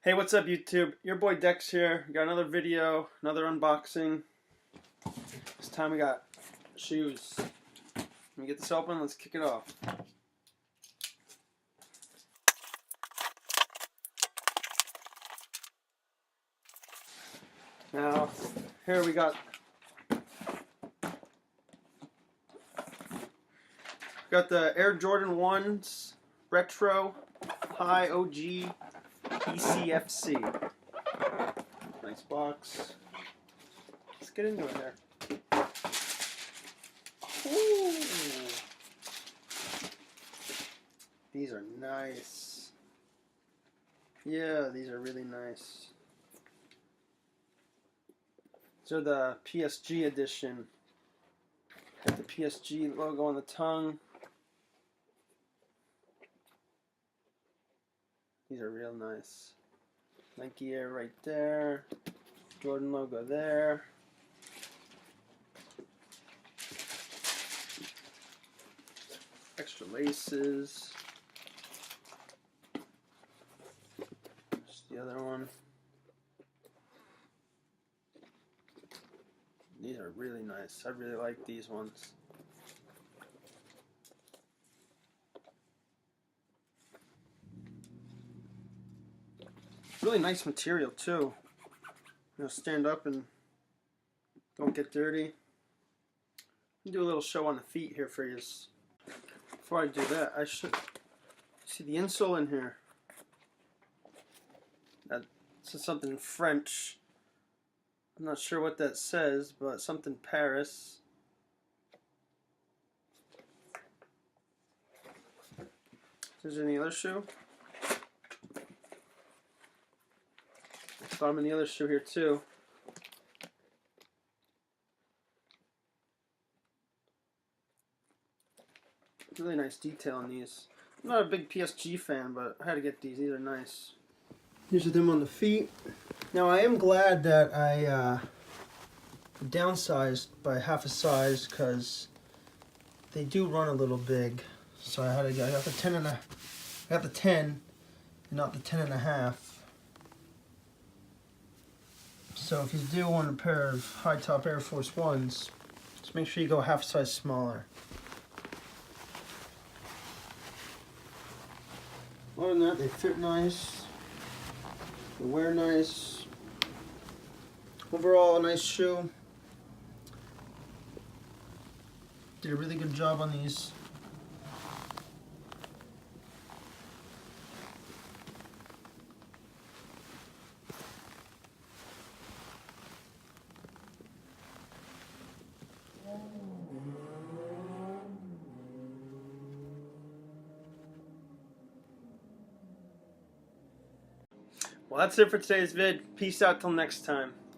Hey, what's up YouTube? Your boy Dex here. Got another video, another unboxing. This time we got shoes. Let me get this open, let's kick it off. Now, here we got the Air Jordan 1's Retro High OG ECFC. Nice box. Let's get into it there. Ooh. These are nice. Yeah, these are really nice. These are the PSG edition. Got the PSG logo on the tongue. These are real nice. Nike Air right there. Jordan logo there. Extra laces. There's the other one. These are really nice. I really like these ones. Really nice material too. You know, stand up and don't get dirty. I'll do a little show on the feet here for you. Before I do that, I should see the insole in here. That says something in French. I'm not sure what that says, but something Paris. If there's any other shoe. Bottom of the other shoe here too. Really nice detail on these. I'm not a big PSG fan, but I had to get these. These are nice. These are them on the feet. Now I am glad that I downsized by half a size because they do run a little big. So I got the 10 and not the 10.5. So if you do want a pair of high top Air Force 1's, just make sure you go half size smaller. Other than that, they fit nice, they wear nice. Overall, a nice shoe. Did a really good job on these. Well, that's it for today's vid. Peace out till next time.